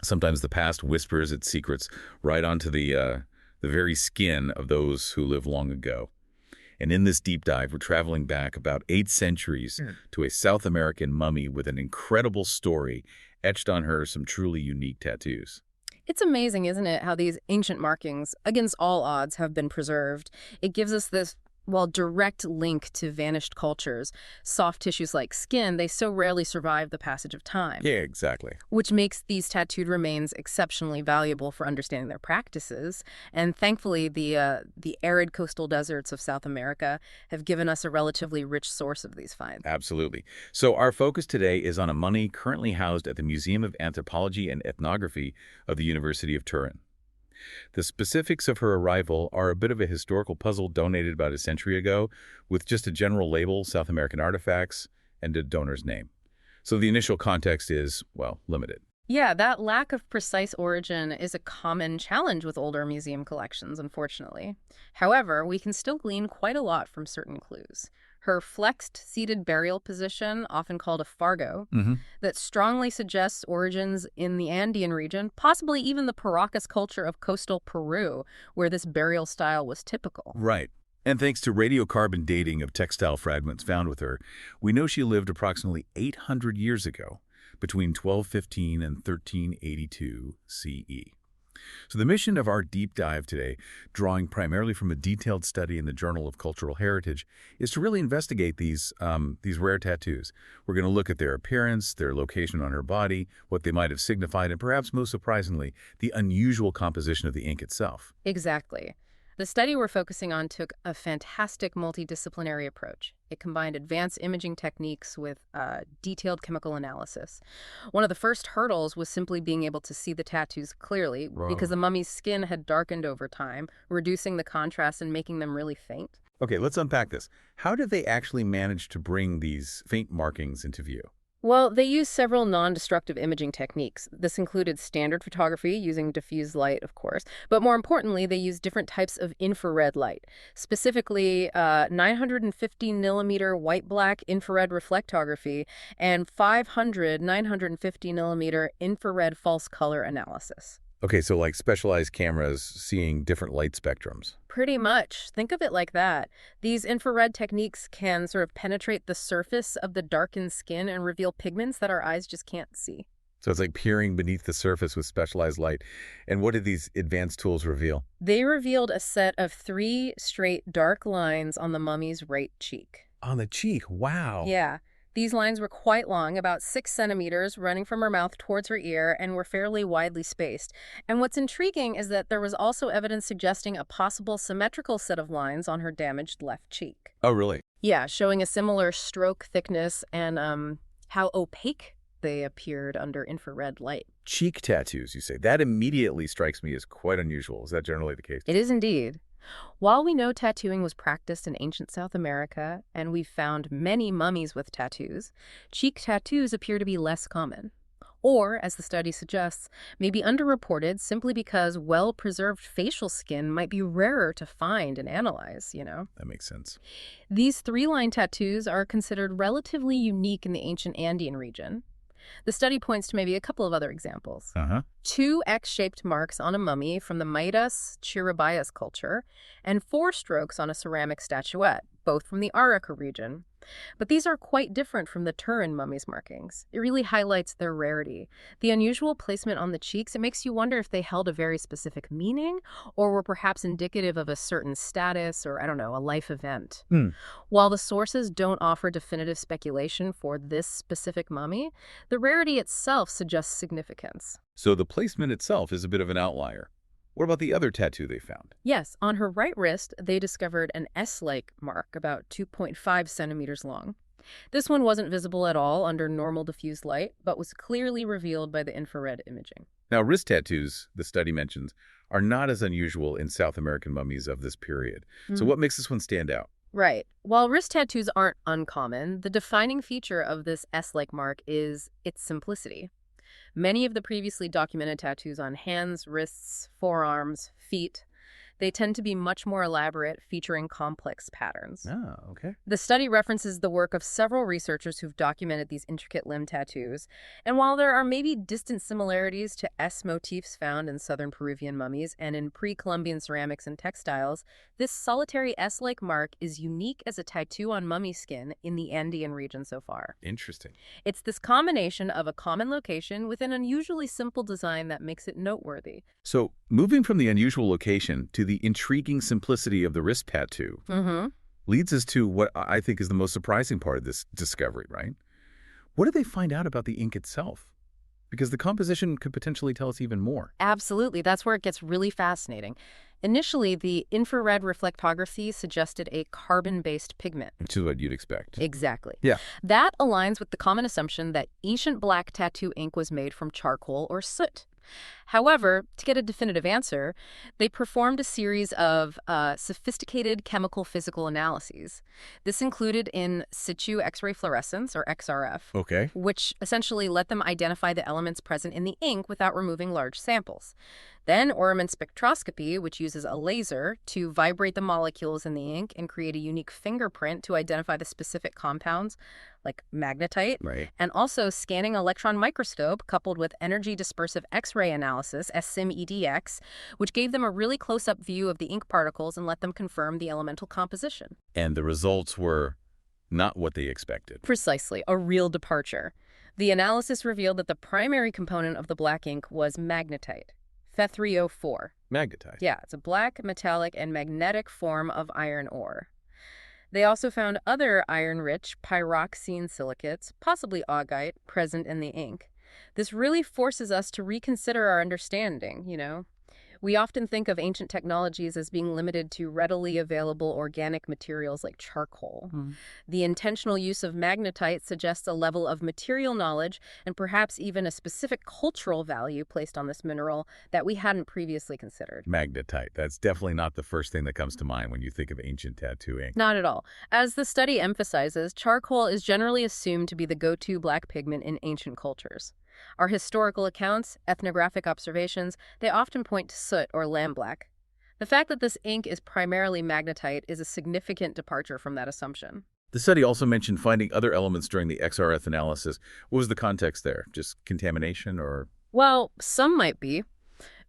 Sometimes the past whispers its secrets right onto the very skin of those who lived long ago. And in this deep dive, we're traveling back about 8 centuries to a South American mummy with an incredible story etched on her some truly unique tattoos. It's amazing, isn't it, how these ancient markings, against all odds, have been preserved. It gives us this, well, direct link to vanished cultures. Soft tissues like skin, they so rarely survive the passage of time, Yeah, exactly. which makes these tattooed remains exceptionally valuable for understanding their practices. And thankfully, the arid coastal deserts of South America have given us a relatively rich source of these finds. Absolutely. So our focus today is on a mummy currently housed at the Museum of Anthropology and Ethnography of the University of Turin. The specifics of her arrival are a bit of a historical puzzle donated about a century ago, with just a general label, South American artifacts, and a donor's name. So the initial context is, well, limited. Yeah, that lack of precise origin is a common challenge with older museum collections, unfortunately. However, we can still glean quite a lot from certain clues. Her flexed seated burial position, often called a fardo, that strongly suggests origins in the Andean region, possibly even the Paracas culture of coastal Peru, where this burial style was typical. Right. And thanks to radiocarbon dating of textile fragments found with her, we know she lived approximately 800 years ago, between 1215 and 1382 CE. So the mission of our deep dive today, drawing primarily from a detailed study in the Journal of Cultural Heritage, is to really investigate these rare tattoos. We're going to look at their appearance, their location on her body, what they might have signified, and perhaps most surprisingly, the unusual composition of the ink itself. Exactly. The study we're focusing on took a fantastic multidisciplinary approach. It combined advanced imaging techniques with detailed chemical analysis. One of the first hurdles was simply being able to see the tattoos clearly because Whoa. the mummy's skin had darkened over time, reducing the contrast and making them really faint. Okay, let's unpack this. How did they actually manage to bring these faint markings into view? Well, they used several non-destructive imaging techniques. This included standard photography using diffuse light, of course, but more importantly, they used different types of infrared light, specifically 950 millimeter white-black infrared reflectography and 500 950 millimeter infrared false color analysis. Okay, so like specialized cameras seeing different light spectrums. Pretty much. Think of it like that. These infrared techniques can sort of penetrate the surface of the darkened skin and reveal pigments that our eyes just can't see. So it's like peering beneath the surface with specialized light. And what did these advanced tools reveal? They revealed a set of 3 straight dark lines on the mummy's right cheek. On the cheek, wow. Yeah. These lines were quite long, about 6 centimeters, running from her mouth towards her ear, and were fairly widely spaced. And what's intriguing is that there was also evidence suggesting a possible symmetrical set of lines on her damaged left cheek. Oh, really? Yeah, showing a similar stroke thickness and how opaque they appeared under infrared light. Cheek tattoos, you say. That immediately strikes me as quite unusual. Is that generally the case? It is indeed. While we know tattooing was practiced in ancient South America, and we've found many mummies with tattoos, cheek tattoos appear to be less common. Or, as the study suggests, may be underreported simply because well-preserved facial skin might be rarer to find and analyze. That makes sense. These 3-line tattoos are considered relatively unique in the ancient Andean region. The study points to maybe a couple of other examples. 2 X-shaped marks on a mummy from the Mayas Chiribayas culture, and 4 strokes on a ceramic statuette, both from the Paracas region. But these are quite different from the Turin mummy's markings. It really highlights their rarity. The unusual placement on the cheeks, it makes you wonder if they held a very specific meaning or were perhaps indicative of a certain status or, I don't know, a life event. While the sources don't offer definitive speculation for this specific mummy, the rarity itself suggests significance. So the placement itself is a bit of an outlier. What about the other tattoo they found? Yes, on her right wrist, they discovered an S-like mark about 2.5 centimeters long. This one wasn't visible at all under normal diffused light, but was clearly revealed by the infrared imaging. Now, wrist tattoos, the study mentions, are not as unusual in South American mummies of this period. So what makes this one stand out? Right. While wrist tattoos aren't uncommon, the defining feature of this S-like mark is its simplicity. Many of the previously documented tattoos on hands, wrists, forearms, feet, They tend to be much more elaborate, featuring complex patterns. Oh, okay. The study references the work of several researchers who've documented these intricate limb tattoos, and while there are maybe distant similarities to S motifs found in southern Peruvian mummies and in pre-Columbian ceramics and textiles, this solitary S-like mark is unique as a tattoo on mummy skin in the Andean region so far. Interesting. It's this combination of a common location with an unusually simple design that makes it noteworthy. So, moving from the unusual location to the intriguing simplicity of the wrist tattoo leads us to what I think is the most surprising part of this discovery, right? What did they find out about the ink itself? Because the composition could potentially tell us even more. Absolutely. That's where it gets really fascinating. Initially, the infrared reflectography suggested a carbon-based pigment. Which is what you'd expect. Exactly. Yeah. That aligns with the common assumption that ancient black tattoo ink was made from charcoal or soot. However, to get a definitive answer, they performed a series of sophisticated chemical physical analyses. This included in situ X-ray fluorescence, or XRF, Okay. which essentially let them identify the elements present in the ink without removing large samples. Then Orman spectroscopy, which uses a laser to vibrate the molecules in the ink and create a unique fingerprint to identify the specific compounds, like magnetite. Right. And also scanning electron microscope coupled with energy dispersive X-ray analysis, SIM-EDX, which gave them a really close-up view of the ink particles and let them confirm the elemental composition. And the results were not what they expected. Precisely, a real departure. The analysis revealed that the primary component of the black ink was magnetite, Fe3O4. Magnetite. Yeah, it's a black, metallic, and magnetic form of iron ore. They also found other iron-rich pyroxene silicates, possibly augite, present in the ink. This really forces us to reconsider our understanding, you know. We often think of ancient technologies as being limited to readily available organic materials like charcoal. The intentional use of magnetite suggests a level of material knowledge and perhaps even a specific cultural value placed on this mineral that we hadn't previously considered. Magnetite. That's definitely not the first thing that comes to mind when you think of ancient tattoo ink. Not at all. As the study emphasizes, charcoal is generally assumed to be the go-to black pigment in ancient cultures. Our historical accounts, ethnographic observations, they often point to soot or lamblack. The fact that this ink is primarily magnetite is a significant departure from that assumption. The study also mentioned finding other elements during the XRF analysis. What was the context there? Just contamination or? Well, some might be.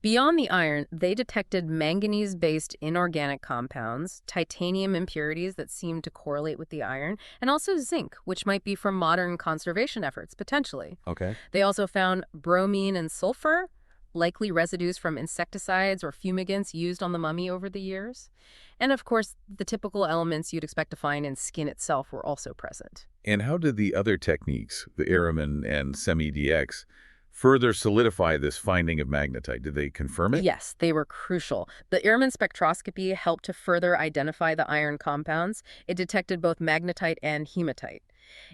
Beyond the iron, they detected manganese-based inorganic compounds, titanium impurities that seemed to correlate with the iron, and also zinc, which might be from modern conservation efforts, potentially. Okay. They also found bromine and sulfur, likely residues from insecticides or fumigants used on the mummy over the years. And of course, the typical elements you'd expect to find in skin itself were also present. And how did the other techniques, the Araman and SEM-EDX, further solidify this finding of magnetite? Did they confirm it? Yes, they were crucial. The Ehrman spectroscopy helped to further identify the iron compounds. It detected both magnetite and hematite.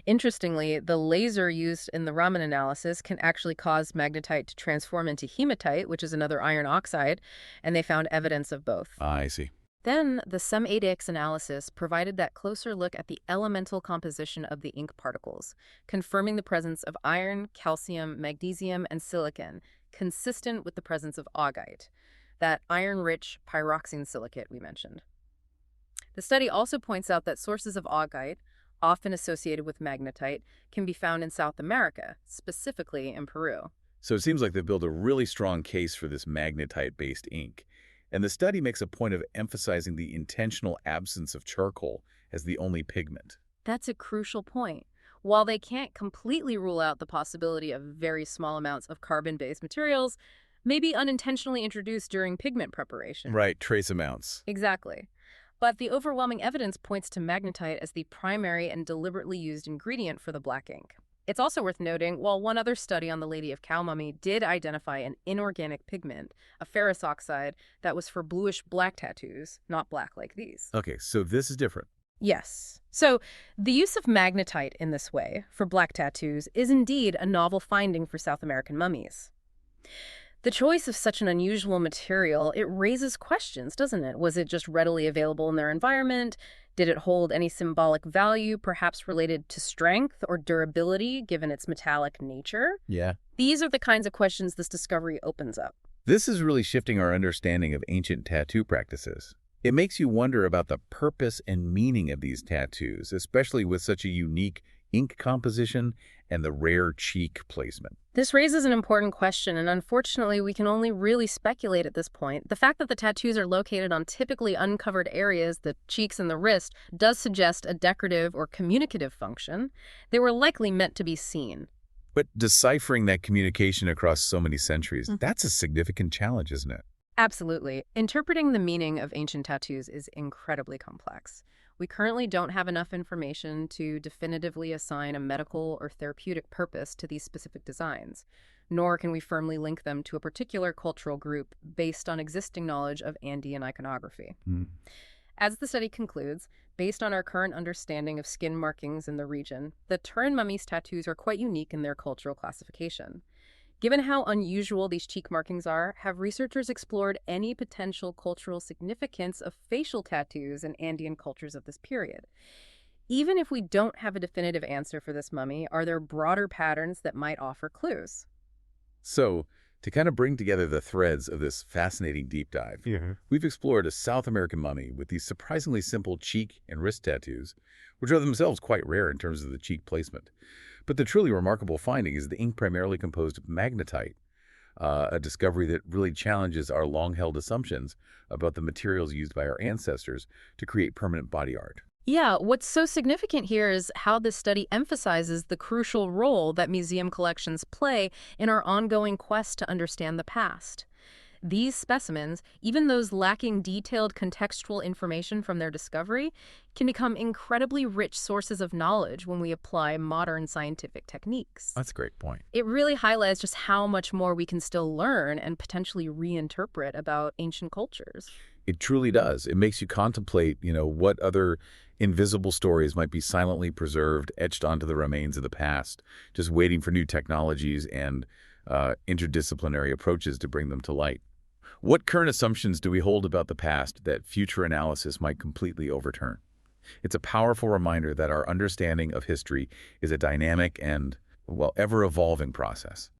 Interestingly, the laser used in the Raman analysis can actually cause magnetite to transform into hematite, which is another iron oxide, and they found evidence of both. I see. Then, the SEM-EDX analysis provided that closer look at the elemental composition of the ink particles, confirming the presence of iron, calcium, magnesium, and silicon, consistent with the presence of augite, that iron-rich pyroxene silicate we mentioned. The study also points out that sources of augite, often associated with magnetite, can be found in South America, specifically in Peru. So it seems like they've built a really strong case for this magnetite-based ink. And the study makes a point of emphasizing the intentional absence of charcoal as the only pigment. That's a crucial point. While they can't completely rule out the possibility of very small amounts of carbon-based materials, maybe unintentionally introduced during pigment preparation. Right, trace amounts. Exactly. But the overwhelming evidence points to magnetite as the primary and deliberately used ingredient for the black ink. It's also worth noting, while one other study on the Lady of Cow mummy did identify an inorganic pigment, a ferrous oxide, that was for bluish-black tattoos, not black like these. Okay, so this is different. Yes. So the use of magnetite in this way for black tattoos is indeed a novel finding for South American mummies. The choice of such an unusual material, it raises questions, doesn't it? Was it just readily available in their environment? Did it hold any symbolic value, perhaps related to strength or durability, given its metallic nature? Yeah. These are the kinds of questions this discovery opens up. This is really shifting our understanding of ancient tattoo practices. It makes you wonder about the purpose and meaning of these tattoos, especially with such a unique ink composition and the rare cheek placement. This raises an important question, and unfortunately, we can only really speculate at this point. The fact that the tattoos are located on typically uncovered areas, the cheeks and the wrist, does suggest a decorative or communicative function. They were likely meant to be seen. But deciphering that communication across so many centuries, that's a significant challenge, isn't it? Absolutely. Interpreting the meaning of ancient tattoos is incredibly complex. We currently don't have enough information to definitively assign a medical or therapeutic purpose to these specific designs, nor can we firmly link them to a particular cultural group based on existing knowledge of Andean iconography. As the study concludes, based on our current understanding of skin markings in the region, the Turin mummy's tattoos are quite unique in their cultural classification. Given how unusual these cheek markings are, have researchers explored any potential cultural significance of facial tattoos in Andean cultures of this period? Even if we don't have a definitive answer for this mummy, are there broader patterns that might offer clues? So, to kind of bring together the threads of this fascinating deep dive, we've explored a South American mummy with these surprisingly simple cheek and wrist tattoos, which are themselves quite rare in terms of the cheek placement. But the truly remarkable finding is the ink primarily composed of magnetite, a discovery that really challenges our long-held assumptions about the materials used by our ancestors to create permanent body art. Yeah, what's so significant here is how this study emphasizes the crucial role that museum collections play in our ongoing quest to understand the past. These specimens, even those lacking detailed contextual information from their discovery, can become incredibly rich sources of knowledge when we apply modern scientific techniques. That's a great point. It really highlights just how much more we can still learn and potentially reinterpret about ancient cultures. It truly does. It makes you contemplate, what other invisible stories might be silently preserved, etched onto the remains of the past, just waiting for new technologies and interdisciplinary approaches to bring them to light. What current assumptions do we hold about the past that future analysis might completely overturn? It's a powerful reminder that our understanding of history is a dynamic and, ever-evolving process.